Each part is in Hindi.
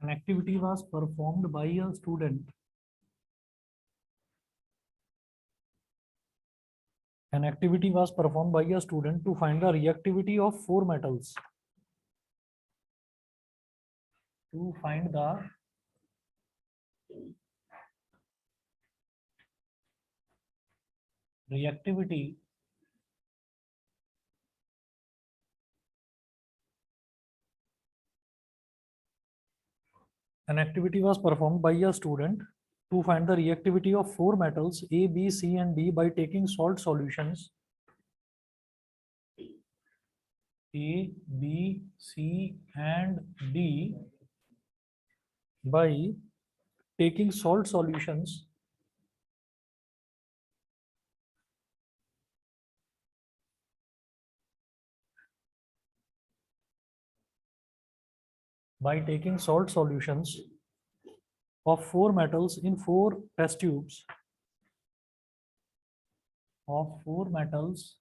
An activity was performed by a student. An activity was performed by a student to find the reactivity of four metals. To find the reactivity An activity was performed by a student to find the reactivity of four metals A, B, C, and D by taking salt solutions A, B, C, and D by taking salt solutions of four metals in four test tubes of four metals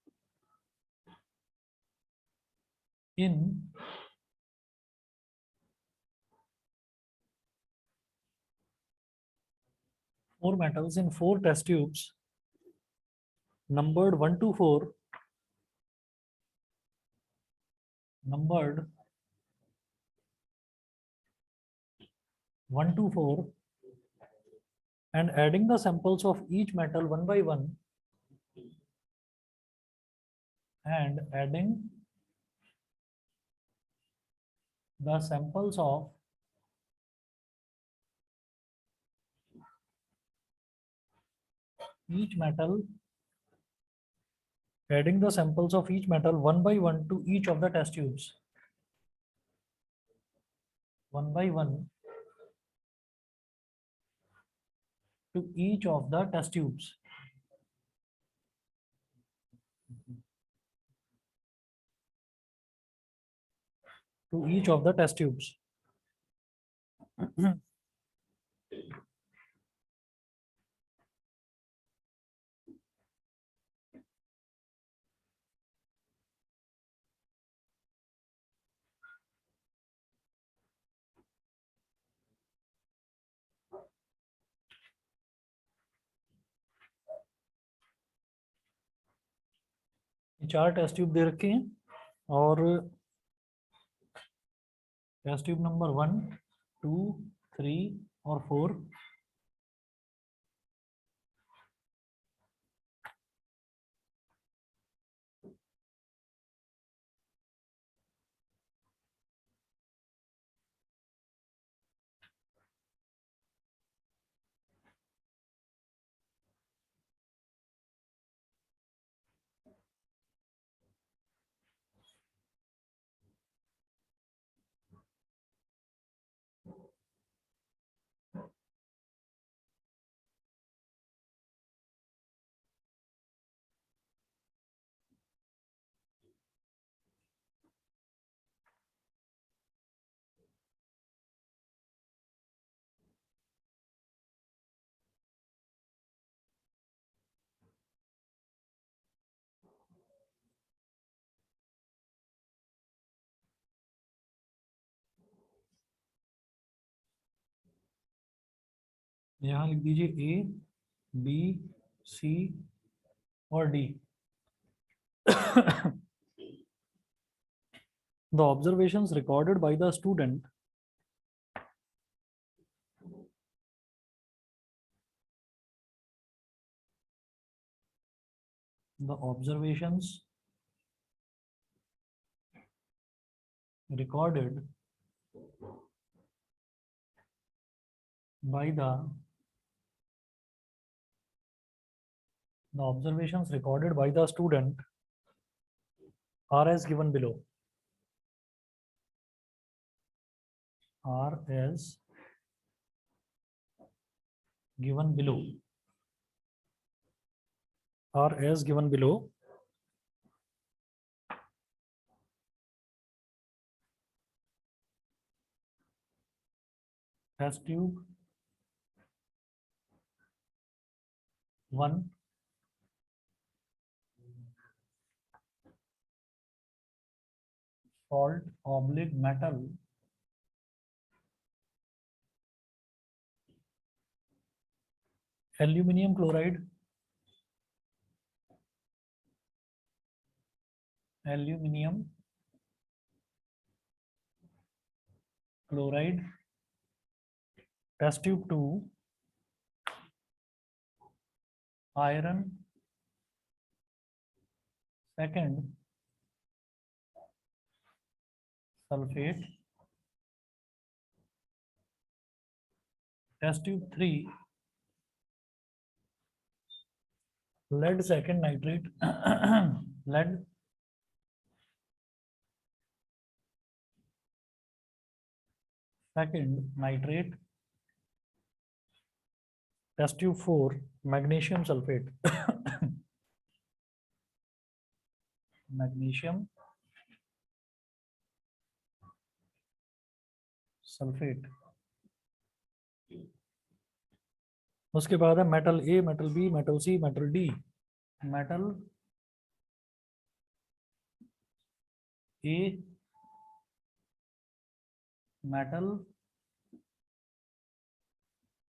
in four test tubes numbered 1 to 4 numbered 1 to 4 and adding the samples of each metal one by one and adding the samples of each metal one by one to each of the test tubes one by one to each of the test tubes to each of the test tubes चार टेस्ट ट्यूब दे रखे हैं और टेस्ट ट्यूब नंबर 1, 2, 3 और 4 यहाँ लिख दीजिए A, B, C और D. The observations recorded by the student the observations recorded by the student are as given below. Are as given below. Are as given below. Test tube 1, salt / metal aluminium chloride, aluminium chloride, test tube 2, iron second sulphate, test tube 3 lead second nitrate lead second nitrate, test tube 4 magnesium sulfate magnesium sulfate। उसके बाद है metal A, metal B, metal C, metal D. Metal A, metal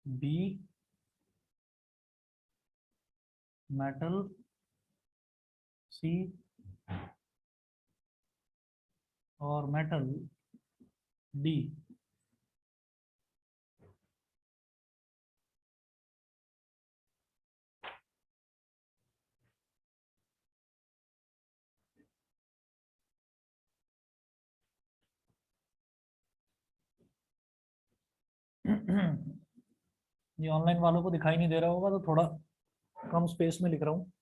B, metal C और मेटल डी। ये ऑनलाइन वालों को दिखाई नहीं दे रहा होगा तो थोड़ा कम स्पेस में लिख रहा हूँ।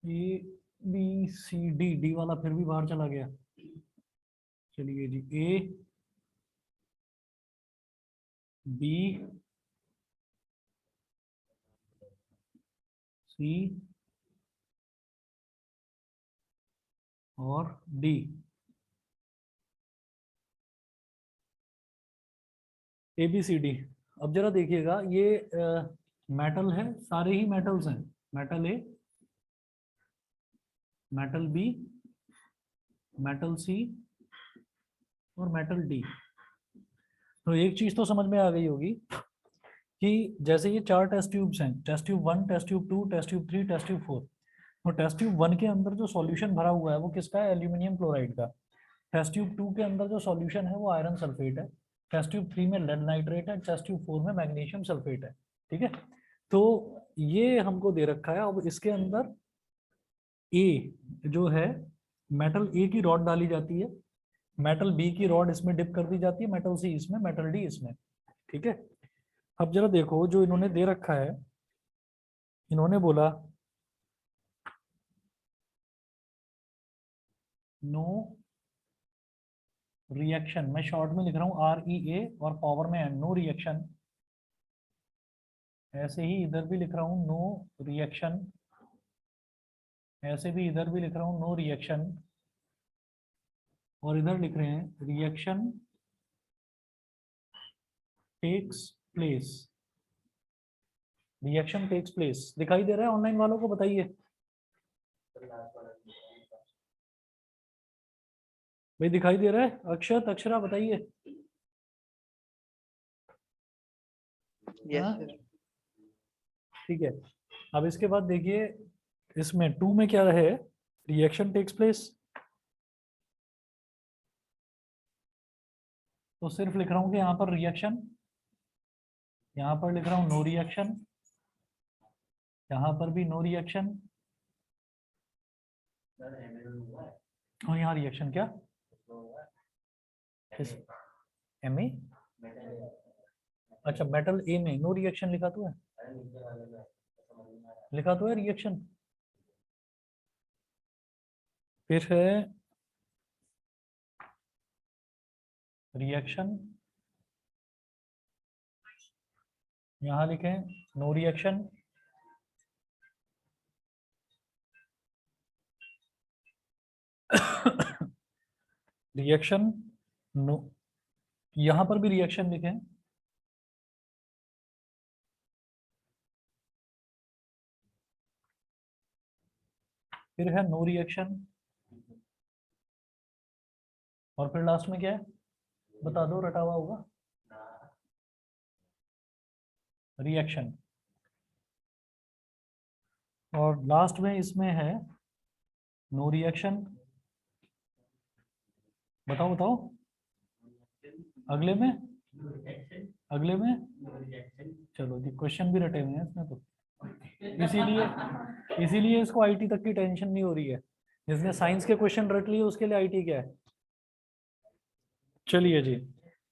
A B C D, D वाला फिर भी बाहर चला गया। चलिए जी, ए बी सी और डी। A B C D. अब जरा देखिएगा, ये मेटल है, सारे ही मेटल्स हैं। Metal A, metal B, metal C और मेटल डी। तो एक चीज तो समझ में आ गई होगी कि जैसे ये 4 टेस्ट ट्यूब्स हैं, test tube 1, test tube 2, test tube 3, test tube 4। तो टेस्ट ट्यूब 1 के अंदर जो सॉल्यूशन भरा हुआ है वो किसका है? एल्यूमिनियम क्लोराइड का। टेस्ट ट्यूब 2 के अंदर जो सॉल्यूशन है वो आयरन सल्फेट है। टेस्ट ट्यूब 3 में लेड नाइट्रेट है। टेस्ट ट्यूब 4 में मैग्नीशियम सल्फेट है। ठीक है, तो ये हमको दे रखा है। अब इसके अंदर ए जो है, मेटल ए की रॉड डाली जाती है, मेटल बी की रॉड इसमें डिप कर दी जाती है, मेटल सी इसमें, मेटल डी इसमें। ठीक है, अब जरा देखो जो इन्होंने दे रखा है, इन्होंने बोला नो रिएक्शन। मैं शॉर्ट में लिख रहा हूँ REA और पावर में एन, नो रिएक्शन। ऐसे ही इधर भी लिख रहा हूँ नो रिएक्शन, ऐसे भी इधर भी लिख रहा हूँ नो रिएक्शन, और इधर लिख रहे हैं reaction takes place. Reaction takes place दिखाई दे रहा है ऑनलाइन वालों को? बताइए भाई, दिखाई दे रहा है? अक्षत, अक्षरा बताइए। Yes sir. ठीक है, अब इसके बाद देखिए, इसमें 2 में क्या है? Reaction takes place. तो सिर्फ लिख रहा हूँ कि यहाँ पर रिएक्शन, यहाँ पर लिख रहा हूँ नो रिएक्शन, यहाँ पर भी नो रिएक्शन, और यहाँ रिएक्शन क्या? एम ए, अच्छा मेटल ए में नो रिएक्शन लिखा तो है, लिखा तो है रिएक्शन। फिर है रिएक्शन, यहाँ लिखें नो रिएक्शन, रिएक्शन नो, यहाँ पर भी रिएक्शन लिखें, फिर है नो रिएक्शन, और फिर लास्ट में क्या है बता दो, रटा हुआ होगा, रिएक्शन। और लास्ट में इसमें है नो रिएक्शन। बताओ बताओ, अगले में, अगले में, चलो जी क्वेश्चन भी रटे हुए हैं इसमें तो, इसीलिए इसको आईटी तक की टेंशन नहीं हो रही है। जिसने साइंस के क्वेश्चन रट लिए उसके लिए आईटी क्या है। चलिए जी,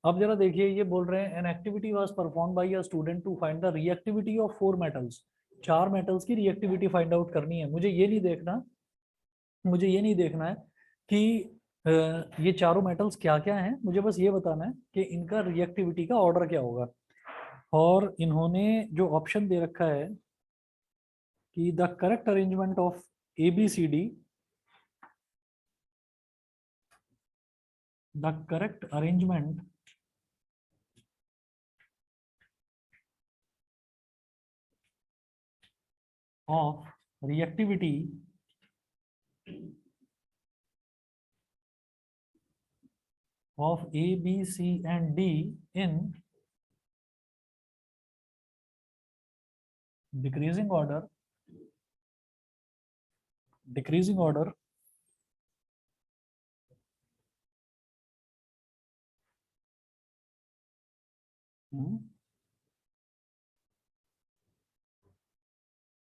अब जरा देखिए, ये बोल रहे हैं an activity was perform by a student to find the reactivity of 4 metals. 4 metals की रिएक्टिविटी फाइंड आउट करनी है। मुझे ये नहीं देखना है कि ये चारों मेटल्स क्या क्या हैं, मुझे बस ये बताना है कि इनका रिएक्टिविटी का ऑर्डर क्या होगा। और इन्होंने जो ऑप्शन दे रखा है कि the correct arrangement of ABCD, the correct arrangement of reactivity of A, B, C and D in decreasing order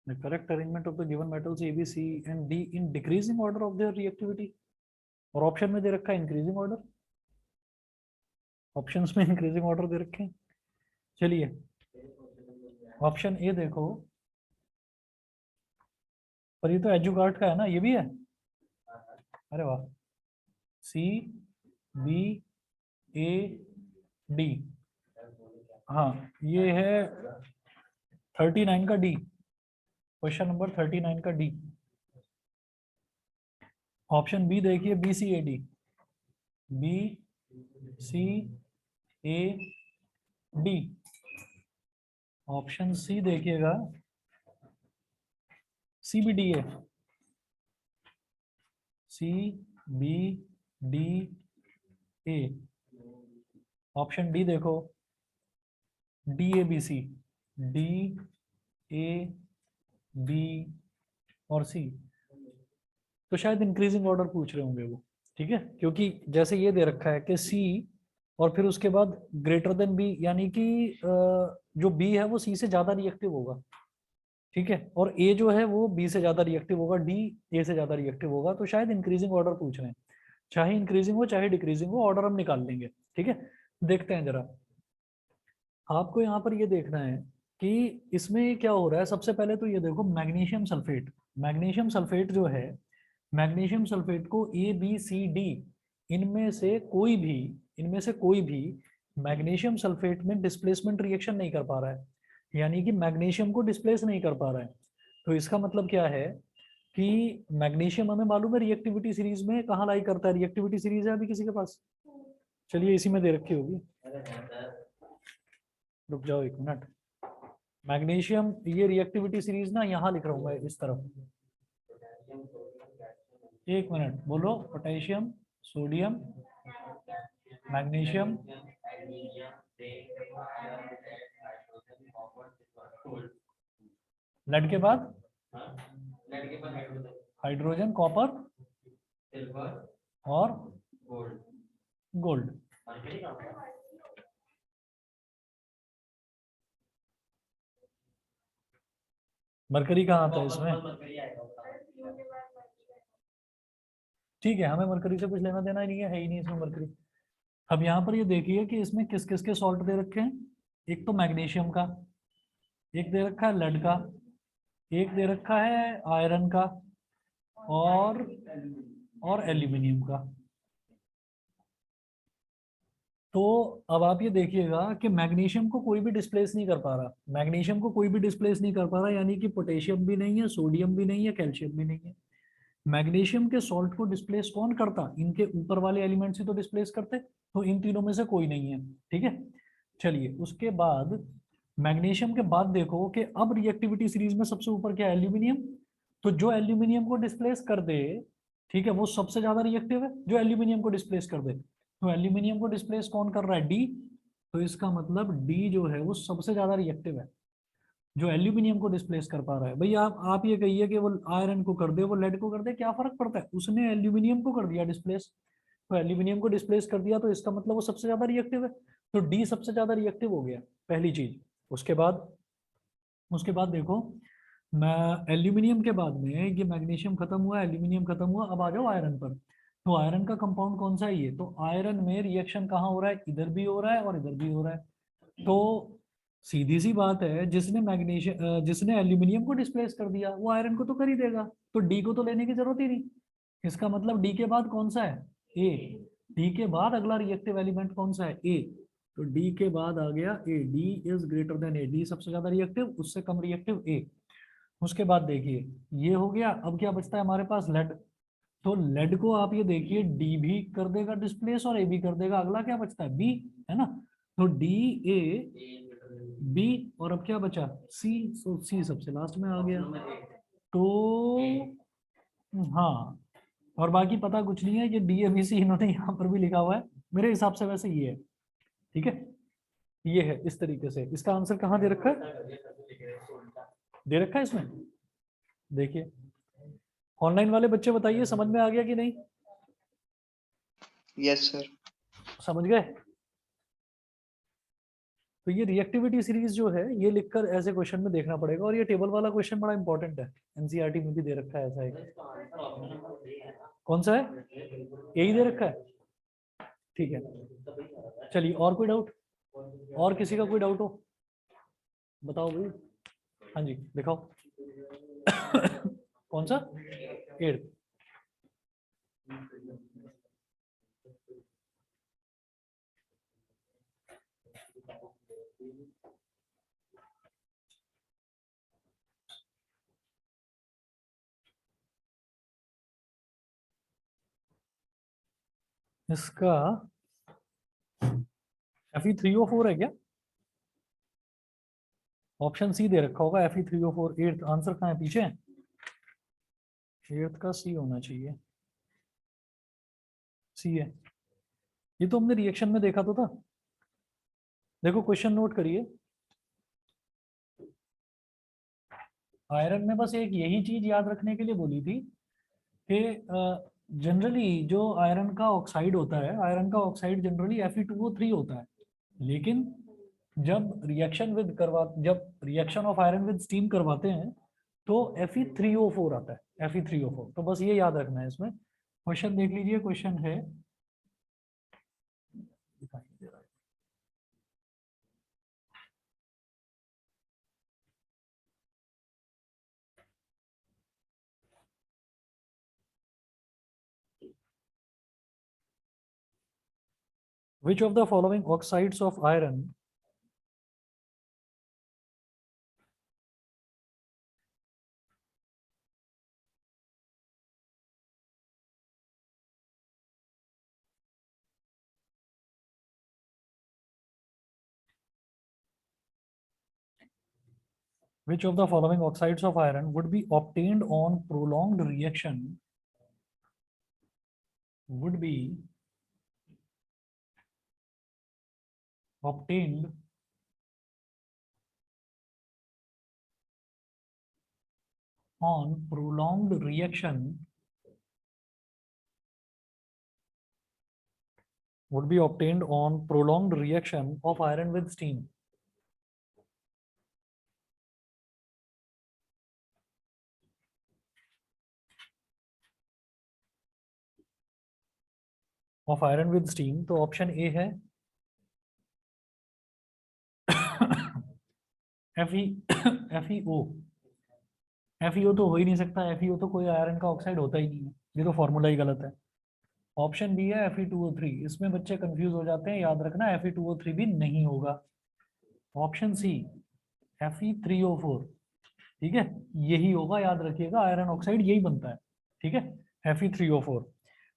the correct arrangement of the given metals A, B, C and D in decreasing order of their reactivity। और ऑप्शन में दे रखा है इंक्रीजिंग ऑर्डर, ऑप्शंस में इंक्रीजिंग ऑर्डर दे रखे हैं। चलिए ऑप्शन ए देखो, पर ये तो एजुकार्ट का है ना, ये भी है, अरे वाह। C, B, A, D, हाँ ये है 39 का डी, क्वेश्चन नंबर 39 का डी। ऑप्शन बी देखिए, BCAD, BCAD। ऑप्शन सी देखिएगा, CBDA, CBDA। ऑप्शन डी देखो, DABC, DAB और C। तो शायद इंक्रीजिंग ऑर्डर पूछ रहे होंगे वो, ठीक है, क्योंकि जैसे ये दे रखा है कि C और फिर उसके बाद ग्रेटर देन B, यानी कि जो B है वो C से ज्यादा रिएक्टिव होगा, ठीक है, और A जो है वो B से ज्यादा रिएक्टिव होगा, D A से ज्यादा रिएक्टिव होगा। तो शायद इंक्रीजिंग ऑर्डर पूछ रहे हैं, चाहे इंक्रीजिंग हो चाहे डिक्रीजिंग हो, ऑर्डर हम निकाल लेंगे, ठीक है। देखते हैं जरा, आपको यहाँ पर ये देखना है कि इसमें क्या हो रहा है। सबसे पहले तो ये देखो, मैग्नीशियम सल्फेट, मैग्नीशियम सल्फेट जो है, मैग्नीशियम सल्फेट को ABCD इनमें से कोई भी मैग्नीशियम सल्फेट में डिस्प्लेसमेंट रिएक्शन नहीं कर पा रहा है, यानी कि मैग्नीशियम को डिस्प्लेस नहीं कर पा रहा है। तो इसका मतलब क्या है कि मैग्नीशियम हमें मालूम है रिएक्टिविटी सीरीज में कहाँ लाई करता है, रिएक्टिविटी सीरीज है अभी किसी के पास, चलिए इसी में दे रखी होगी, रुक जाओ एक मिनट। मैग्नीशियम ये रिएक्टिविटी सीरीज ना यहाँ लिख रहा हूँ मैं इस तरफ, एक मिनट बोलो, पोटेशियम, सोडियम, मैग्नीशियम, लेड के बाद हाइड्रोजन, कॉपर और गोल्ड। मरकरी कहाँ आता है इसमें, ठीक है, हमें मरकरी से कुछ लेना देना ही नहीं है ही नहीं इसमें मरकरी। अब यहाँ पर ये देखिए कि इसमें किस किस के सॉल्ट दे रखे हैं, एक तो मैग्नीशियम का, एक दे रखा है लेड का, एक दे रखा है आयरन का और एल्यूमिनियम का। तो अब आप ये देखिएगा कि मैग्नीशियम को कोई भी डिस्प्लेस नहीं कर पा रहा, मैग्नीशियम को कोई भी डिस्प्लेस नहीं कर पा रहा, यानी कि पोटेशियम भी नहीं है, सोडियम भी नहीं है, कैल्शियम भी नहीं है। मैग्नीशियम के सॉल्ट को डिस्प्लेस कौन करता, इनके ऊपर वाले एलिमेंट्स ही तो डिस्प्लेस करते, तो इन तीनों में से कोई नहीं है, ठीक है। चलिए उसके बाद मैग्नीशियम के बाद देखो कि अब रिएक्टिविटी सीरीज में सबसे ऊपर क्या है, एल्यूमिनियम। तो जो एल्यूमिनियम को डिस्प्लेस कर दे, ठीक है, वो सबसे ज्यादा रिएक्टिव है जो एल्यूमिनियम को डिस्प्लेस कर दे। तो एल्यूमिनियम को डिस्प्लेस कौन कर रहा है? डी। तो इसका मतलब डी जो है वो सबसे ज्यादा रिएक्टिव है जो एल्यूमिनियम को डिस्प्लेस कर पा रहा है। भैया आप ये कहिए कि वो आयरन को कर दे, वो लेड को कर दे, क्या फर्क पड़ता है? उसने एल्यूमिनियम को कर दिया डिस्प्लेस। तो एल्यूमिनियम को डिस्प्लेस कर दिया तो इसका मतलब वो सबसे ज्यादा रिएक्टिव है। तो डी सबसे ज्यादा रिएक्टिव हो गया, पहली चीज। उसके बाद देखो, मैं एल्यूमिनियम के बाद में ये मैग्नीशियम खत्म हुआ, एल्यूमिनियम खत्म हुआ, अब आ जाओ आयरन पर। तो आयरन का कंपाउंड कौन सा है? ये। तो आयरन में रिएक्शन कहाँ हो रहा है? इधर भी हो रहा है और इधर भी हो रहा है। तो सीधी सी बात है, जिसने एल्यूमिनियम को डिस्प्लेस कर दिया वो आयरन को तो कर ही देगा। तो डी को तो लेने की जरूरत ही नहीं। इसका मतलब डी के बाद कौन सा है? ए। डी के बाद अगला रिएक्टिव एलिमेंट कौन सा है? ए। तो डी के बाद आ गया A. D is greater than A. D सबसे ज्यादा रिएक्टिव, उससे कम रिएक्टिव ए। उसके बाद देखिए, ये हो गया। अब क्या बचता है हमारे पास? लेड। तो लेड को आप ये देखिए, डी भी कर देगा डिस्प्लेस और ए भी कर देगा। अगला क्या बचता है? बी, है ना? तो डी, ए, बी, और अब क्या बचा? सी। सो सी सबसे लास्ट में आ गया। तो हाँ, और बाकी पता कुछ नहीं है। ये डी, ए, बी, सी इन्होंने यहाँ पर भी लिखा हुआ है, मेरे हिसाब से वैसे ये है। ठीक है, ये है इस तरीके से। इसका आंसर कहाँ दे रखा है? दे रखा है इसमें, देखिए। ऑनलाइन वाले बच्चे बताइए, समझ में आ गया कि नहीं? Yes sir. समझ गए? तो ये रिएक्टिविटी सीरीज जो है ये लिखकर ऐसे क्वेश्चन में देखना पड़ेगा। और ये टेबल वाला क्वेश्चन बड़ा इंपॉर्टेंट है, एनसीईआरटी में भी दे रखा है ऐसा एक। कौन सा है? यही दे रखा है, ठीक है। चलिए, और कोई डाउट? और किसी का कोई डाउट हो? बताओ भाई। हाँ जी, दिखाओ। कौन सा? 8th। इसका Fe3O4 है क्या? ऑप्शन सी दे रखा होगा, Fe3O4। 8th आंसर कहाँ है? पीछे। 8th का सी होना चाहिए। सी है। ये तो हमने रिएक्शन में देखा तो था। देखो क्वेश्चन नोट करिए। आयरन में बस एक यही चीज याद रखने के लिए बोली थी कि जनरली जो आयरन का ऑक्साइड होता है, आयरन का ऑक्साइड जनरली Fe2O3 होता है। लेकिन जब reaction of iron with steam करवाते हैं तो Fe3O4 आता है। Fe3O4, तो बस ये याद रखना है इसमें। क्वेश्चन देख लीजिए, क्वेश्चन है, दिखाई दे रहा है। Which of the following oxides of iron which of the following oxides of iron would be obtained on prolonged reaction, would be obtained on prolonged reaction, would be obtained on prolonged reaction of iron with steam? Of iron with steam, तो ऑप्शन ए है FeO। FeO तो हो ही नहीं सकता, FeO तो कोई आयरन का ऑक्साइड होता ही नहीं है, ये तो फॉर्मूला ही गलत है। ऑप्शन बी है Fe2O3। इसमें बच्चे कंफ्यूज हो जाते हैं, याद रखना Fe2O3 भी नहीं होगा। ऑप्शन सी Fe3O4, ठीक है, यही होगा, याद रखिएगा, आयरन ऑक्साइड यही बनता है। ठीक है, Fe3O4।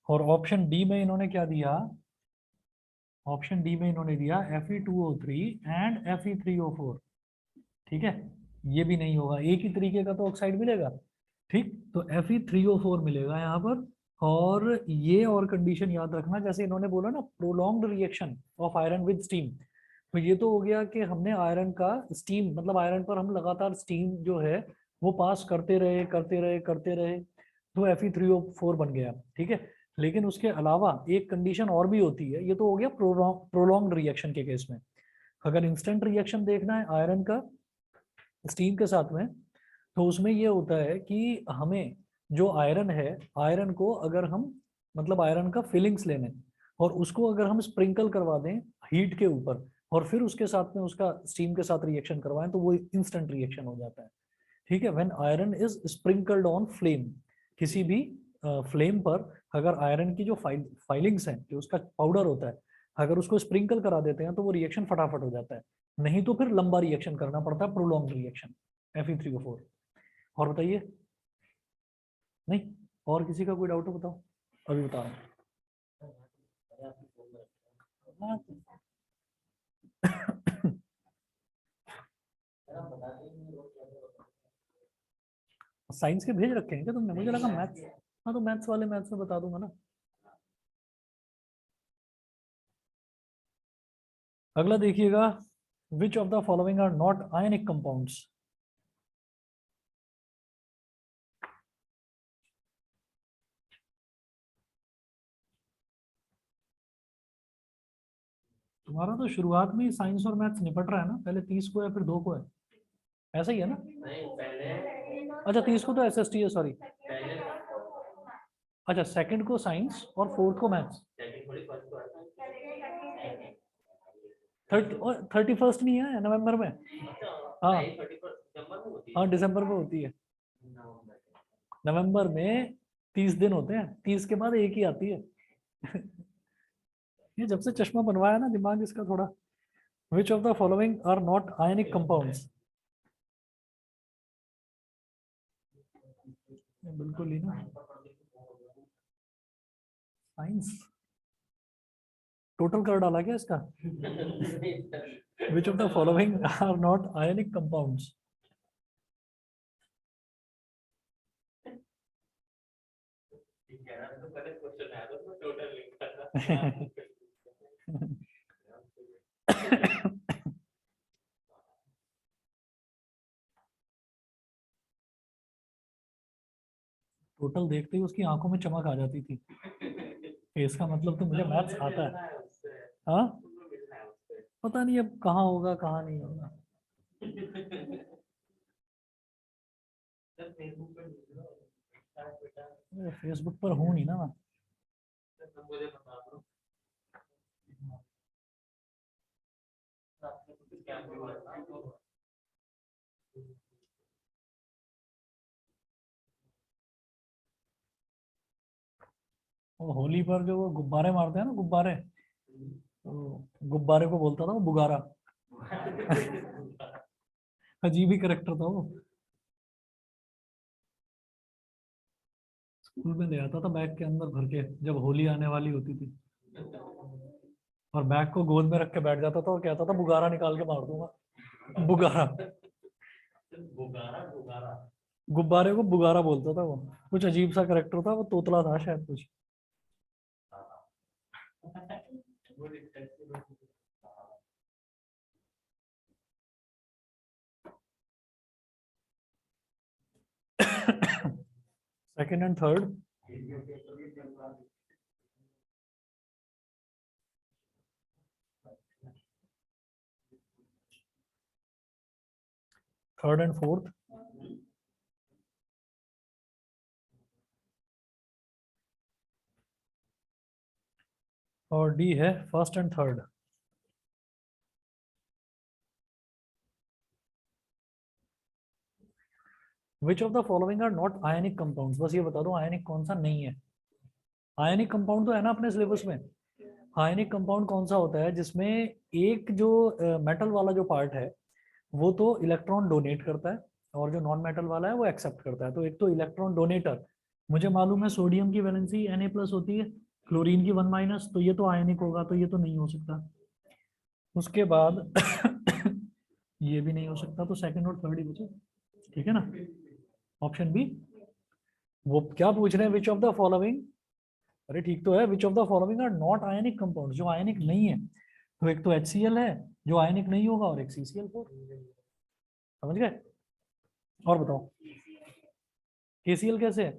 और ऑप्शन डी में इन्होंने क्या दिया? ऑप्शन डी में इन्होंने दिया Fe2O3 एंड Fe3O4। ठीक है, ये भी नहीं होगा। एक ही तरीके का तो ऑक्साइड मिलेगा। ठीक, तो Fe3O4 मिलेगा यहाँ पर। और ये और कंडीशन याद रखना, जैसे इन्होंने बोला ना prolonged reaction of iron with steam, तो ये तो हो गया कि हमने आयरन का स्टीम, मतलब आयरन पर हम लगातार स्टीम जो है वो पास करते रहे करते रहे करते रहे, तो Fe3O4 बन गया। ठीक है, लेकिन उसके अलावा एक कंडीशन और भी होती है, ये तो हो गया प्रोलॉन्ग्ड रिएक्शन के केस में। अगर इंस्टेंट रिएक्शन देखना है आयरन का स्टीम के साथ में, तो उसमें ये होता है कि हमें जो आयरन है, आयरन को अगर हम, मतलब आयरन का फिलिंग्स लेने और उसको अगर हम स्प्रिंकल करवा दें हीट के ऊपर और फिर उसके साथ में उसका स्टीम के साथ रिएक्शन करवाएं, तो वो इंस्टेंट रिएक्शन हो जाता है। ठीक है, when iron is sprinkled on flame, किसी भी फ्लेम पर अगर आयरन की जो फाइलिंग्स हैं, जो उसका पाउडर होता है, अगर उसको स्प्रिंकल करा देते हैं तो वो रिएक्शन फटाफट हो जाता है। नहीं तो फिर लंबा रिएक्शन करना पड़ता है, प्रोलॉन्ग रिएक्शन, Fe3O4। और बताइए, नहीं और किसी का कोई डाउट हो बताओ, अभी बता रहा हूँ। साइंस के भेज रखे हैं क्या तुमने? मुझे लगा मैथ्स। हाँ तो मैथ्स वाले मैथ्स में बता दूंगा ना। अगला देखिएगा, which of the following are not ionic compounds. तुम्हारा तो शुरुआत में ही साइंस और मैथ्स निपट रहा है ना, पहले 30 को है फिर 2 को है, ऐसा ही है ना? नहीं पहले, अच्छा 30 को तो एसएसटी है, सॉरी। अच्छा सेकंड को साइंस और फोर्थ को मैथ्स। 31st नहीं है नवंबर में? हाँ हाँ दिसंबर में होती है, नवंबर में 30 दिन होते हैं, 30 के बाद एक ही आती है। ये जब से चश्मा बनवाया ना, दिमाग इसका थोड़ा। Which of the following are not ionic compounds? बिल्कुल ही ना, साइंस टोटल कर डाला क्या इसका? Which of the following are not ionic compounds? Total देखते ही उसकी आंखों में चमक आ जाती थी, इसका मतलब तो मुझे मैथ्स आता है। हाँ पता नहीं अब कहाँ होगा कहाँ नहीं होगा। फेसबुक पर हूँ नहीं ना मैं। वो होली पर जो वो गुब्बारे मारते हैं ना, गुब्बारे, तो गुब्बारे को बोलता था वो बुगारा। अजीब ही करेक्टर था वो। स्कूल में ले आता था बैग के अंदर भर के जब होली आने वाली होती थी, और बैग को गोद में रख के बैठ जाता था और कहता था बुगारा निकाल के मार दूंगा। बुगारा, गुब्बारे को बुगारा बोलता था वो। कुछ अजीब सा करेक्टर था वो, तोतला था शायद कुछ। Second and third, third and fourth, और डी है first and third. Which of the following are not ionic compounds, बस ये बता दो आयनिक कौन सा नहीं है। आयनिक कंपाउंड तो है ना अपने सिलेबस में। आयनिक कंपाउंड कौन सा होता है जिसमें एक जो मेटल वाला जो पार्ट है वो तो इलेक्ट्रॉन डोनेट करता है, और जो नॉन मेटल वाला है वो एक्सेप्ट करता है। तो एक तो इलेक्ट्रॉन डोनेटर, मुझे मालूम है सोडियम की वैलेंसी Na+ होती है, क्लोरीन की 1-, तो ये तो आयनिक होगा, तो ये तो नहीं हो सकता। उसके बाद ये भी नहीं हो सकता, तो सेकंड और थर्ड ही बचे। ठीक है ना, ऑप्शन बी वो क्या पूछ रहे हैं, विच ऑफ द फॉलोइंग, अरे ठीक तो है, which of the following are not ionic compound, जो आयनिक नहीं है। तो एक तो HCl है जो आयनिक नहीं होगा, और एक CCl4। समझ गए? और बताओ KCl कैसे है?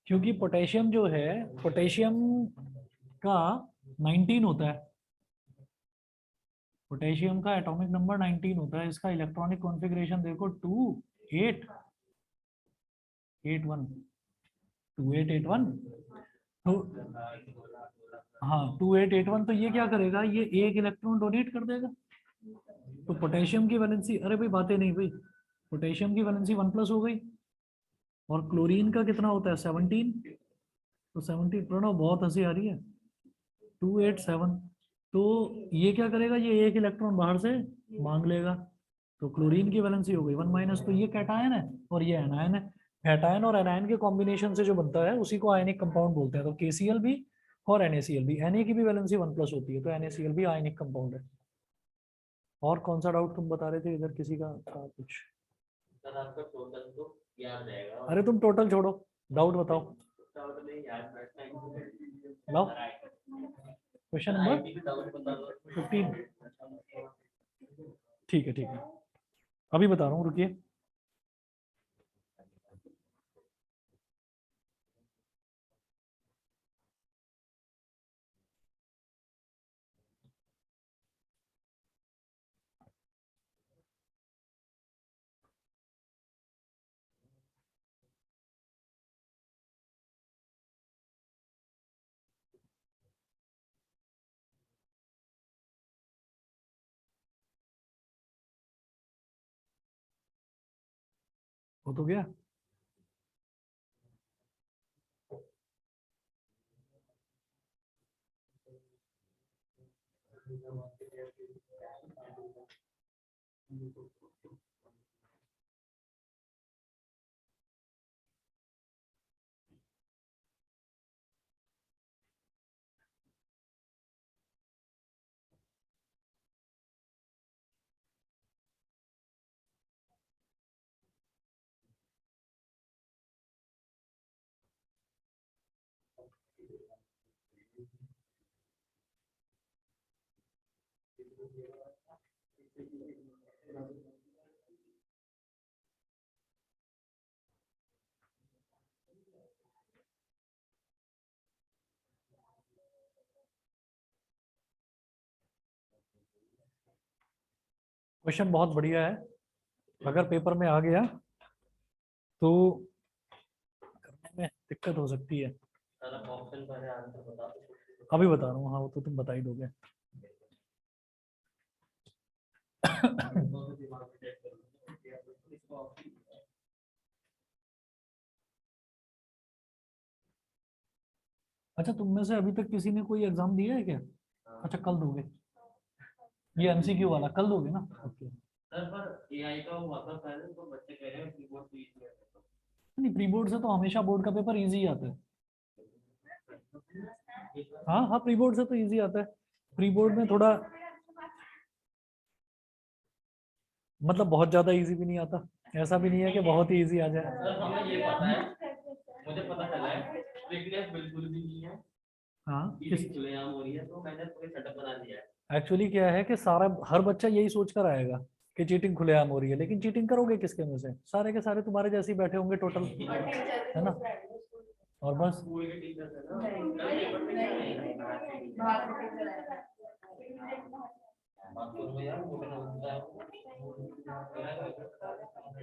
क्योंकि पोटेशियम जो है, पोटेशियम का 19 होता है, पोटेशियम का एटॉमिक नंबर 19 होता है। इसका इलेक्ट्रॉनिक कॉन्फ़िगरेशन देखो 2881, 2881। तो हाँ 2881, तो ये क्या करेगा, ये एक इलेक्ट्रॉन डोनेट कर देगा। तो पोटेशियम की वैलेंसी, अरे भाई बातें नहीं भाई, पोटेशियम की वैलेंसी 1+ हो गई। और क्लोरीन का कितना होता है, 17। तो 17, प्रणव बहुत हंसी आ रही है, 287। तो ये क्या करेगा, ये एक इलेक्ट्रॉन बाहर से मांग लेगा। तो क्लोरीन की वैलेंसी हो गई 1-। तो ये कैटायन है और ये एनायन है। कैटायन और एनायन के कॉम्बिनेशन से जो बनता है उसी को आयनिक कंपाउंड बोलते हैं। तो KCl भी और NaCl भी, Na की भी वैलेंसी 1+ होती है, तो NaCl भी आयनिक कंपाउंड है। और कौन सा डाउट तुम बता रहे थे, इधर किसी का था कुछ? सर आपका टोटल तो याद रहेगा। अरे तुम टोटल छोड़ो, डाउट बताओ। टोटल नहीं याद बैठना लो क्वेश्चन नंबर डाउट बता दो 15। ठीक है ठीक है, अभी बता रहा हूँ, रुकिए। हो तो गया। क्वेश्चन बहुत बढ़िया है, अगर पेपर में आ गया तो करने में दिक्कत हो सकती है। सर आप ऑप्शन पहले आंसर बता दो। अभी बता रहा हूँ, हाँ वो तो तुम बता ही दोगे। अच्छा, तुम में से अभी तक किसी ने कोई एग्जाम दिया है क्या? अच्छा कल दोगे, ये MCQ वाला कल दोगे ना? ओके। सर पर एआई का हुआ था पहले, तो बच्चे कह रहे हैं कीबोर्ड तो इजी है। नहीं, प्री बोर्ड से तो हमेशा बोर्ड का पेपर इजी आता है। हाँ हाँ, प्री बोर्ड से तो इजी आता है। प्री बोर्ड में थोड़ा मतलब बहुत ज्यादा इजी भी नहीं आता, ऐसा भी नहीं है कि बहुत ही इजी आ जाए। सर हमें ये पता है, मुझे पता चला है स्ट्रिक्टनेस बिल्कुल भी नहीं है। हाँ किस खुलेआम हो रही है, तो मैंने पूरे सेटअप बना दिया है। एक्चुअली क्या है कि सारा हर बच्चा यही सोच कर आएगा कि चीटिंग खुलेआम हो रही है, लेकिन चीटिंग करोगे किसके में से? सारे के सारे तुम्हारे जैसे ही बैठे होंगे टोटल, है ना? और बस स्कूल के टीचर है ना, कल पेपर में क्या बात करो यार, मुझे ना होता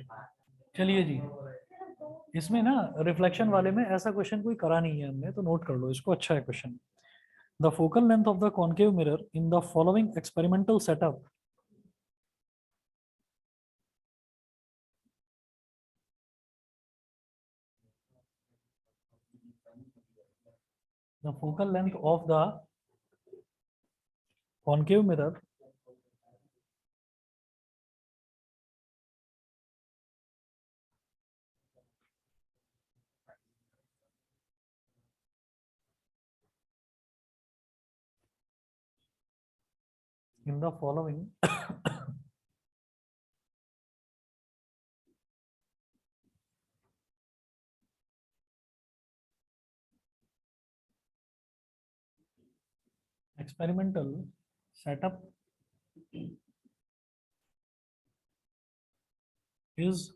है। चलिए जी, इसमें ना रिफ्लेक्शन वाले में ऐसा क्वेश्चन कोई करा नहीं है हमने, तो नोट कर लो इसको, अच्छा है question. The focal length of the concave mirror in the following experimental setup, the focal length of the concave mirror in the following experimental setup is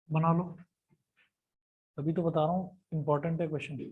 बना लो, तभी तो बता रहा हूँ इंपॉर्टेंट है क्वेश्चन।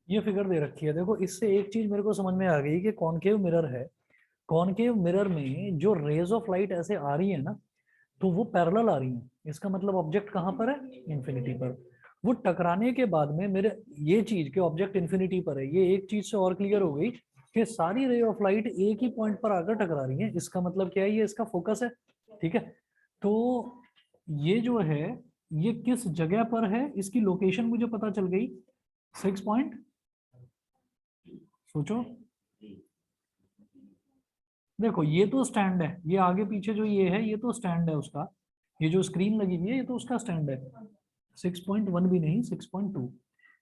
ये फिगर दे रखी है, देखो इससे एक चीज मेरे को समझ में आ गई कि कॉनकेव मिरर है। कॉनकेव मिरर में जो रेज ऑफ लाइट ऐसे आ रही है ना, तो वो पैरेलल आ रही है। इसका मतलब ऑब्जेक्ट कहाँ पर है? इंफिनिटी पर। वो टकराने के बाद में मेरे ये चीज के ऑब्जेक्ट इंफिनिटी पर है, ये एक चीज से और क्लियर हो गई कि सारी रे ऑफ लाइट एक ही पॉइंट पर आकर टकरा रही है। इसका मतलब क्या है? ये इसका फोकस है, ठीक है। तो ये जो है, ये किस जगह पर है, इसकी लोकेशन मुझे पता चल गई। 6 पॉइंट, सोचो। देखो ये तो स्टैंड है, ये आगे पीछे जो ये है, ये तो स्टैंड है उसका। ये जो स्क्रीन लगी हुई है, ये तो उसका स्टैंड है। 6.1 भी नहीं, 6.2।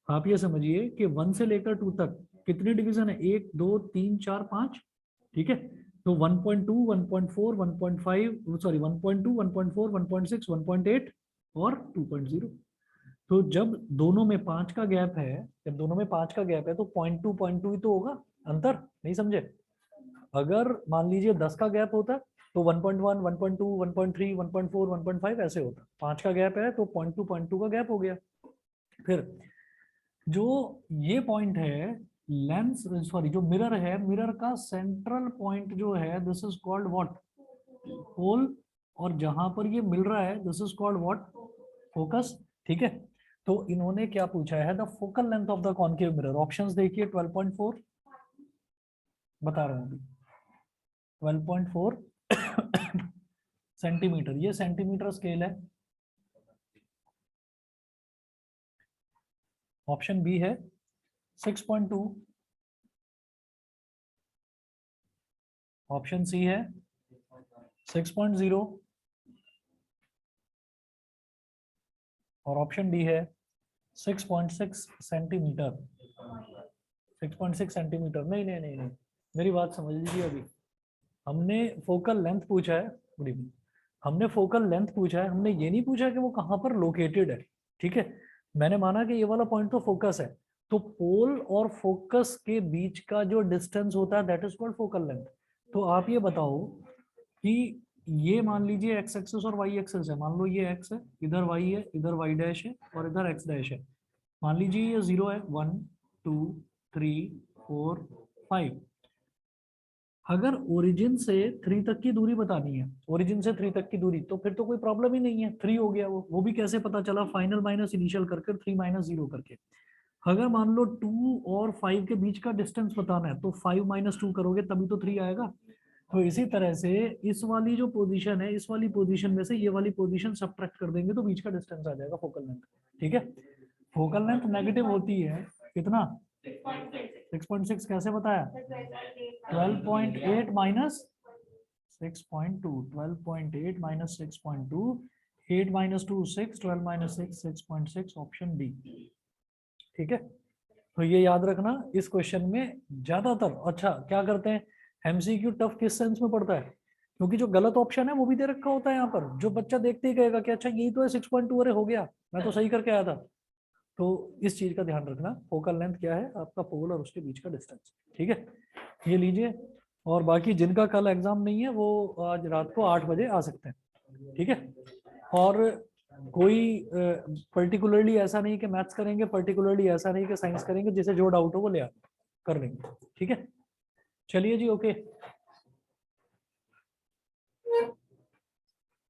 आप ये समझिए कि 1 से लेकर 2 तक कितने डिवीजन है? 1 2 3 4 5, ठीक है। तो 1.2 1.4 1.5, सॉरी 1.2 1.4 1.6 1.8 और 2.0। तो जब दोनों में 5 का गैप है, जब दोनों में 5 का गैप है, तो 0.2 ही तो होगा अंतर, नहीं समझे? अगर मान लीजिए 10 का गैप होता तो 1.1 1.2 1.3 1.4 1.5 ऐसे होता। 5 का गैप है तो 0.2 का गैप हो गया। फिर जो ये पॉइंट है, लेंस सॉरी जो मिरर है, मिरर का सेंट्रल पॉइंट जो है, this is called what? Hole और जहां पर ये मिल रहा है this is called what, focus. ठीक है, तो इन्होंने क्या पूछा है, the focal length of the concave mirror. Options देखिए 12.4 बता रहा हूं अभी, 12.4 सेंटीमीटर, ये सेंटीमीटर स्केल है। ऑप्शन बी है 6.2, ऑप्शन सी है 6.0 और ऑप्शन डी है 6.6 सेंटीमीटर। 6.6 सेंटीमीटर, नहीं नहीं नहीं नहीं, मेरी बात समझ लीजिए। अभी हमने फोकल लेंथ पूछा है, गुड इवनिंग, हमने फोकल लेंथ पूछा है, हमने ये नहीं पूछा कि वो कहाँ पर लोकेटेड है। ठीक है, मैंने माना कि ये वाला पॉइंट तो फोकस है, तो पोल और फोकस के बीच का जो डिस्टेंस होता है that is called focal length. तो आप ये बताओ कि ये मान लीजिए एक्स एक्सिस और वाई एक्सिस है, मान लो ये एक्स है, इधर वाई है, इधर वाई डैश है और इधर एक्स डैश है। मान लीजिए ये 0 है, 1 2 3 4 5। अगर ओरिजिन से 3 तक की दूरी बतानी है, ओरिजिन से 3 तक की दूरी, तो फिर तो कोई प्रॉब्लम ही नहीं है, 3 हो गया। वो भी कैसे पता चला, फाइनल माइनस इनिशियल करके, 3 माइनस 0 करके। अगर मान लो 2 और 5 के बीच का डिस्टेंस बताना है, तो 5 माइनस 2 करोगे तभी तो 3 आएगा। तो इसी तरह से इस वाली जो पोजीशन है, इस वाली पोजीशन में से ये वाली पोजीशन सब्ट्रैक्ट कर देंगे तो बीच का डिस्टेंस आ जाएगा फोकल लेंथ। ठीक है, फोकल लेंथ नेगेटिव होती है कितना, 6.6। कैसे बताया, 12.8 minus 6.2, 12.8 minus 6.2, 8 minus 2 6, 12 minus 6 6.6, option D. ठीक है, तो ये याद रखना इस क्वेश्चन में ज्यादातर। अच्छा क्या करते हैं, एमसीक्यू टफ किस सेंस में पड़ता है, क्योंकि जो गलत ऑप्शन है वो भी दे रखा होता है यहाँ पर, जो बच्चा देखते ही कहेगा कि अच्छा यही तो है 6.2, अरे हो गया, मैं तो सही करके आया था। तो इस चीज का ध्यान रखना, फोकल लेंथ क्या है, आपका पोल और उसके बीच का डिस्टेंस। ठीक है, ये लीजिए। और बाकी जिनका कल एग्जाम नहीं है वो आज रात को 8 बजे आ सकते हैं। ठीक है, और कोई पर्टिकुलरली ऐसा नहीं कि मैथ्स करेंगे, पर्टिकुलरली ऐसा नहीं कि साइंस करेंगे, जिसे जो डाउट हो वो ले आ कर लेंगे। ठीक है, चलिए जी, ओके।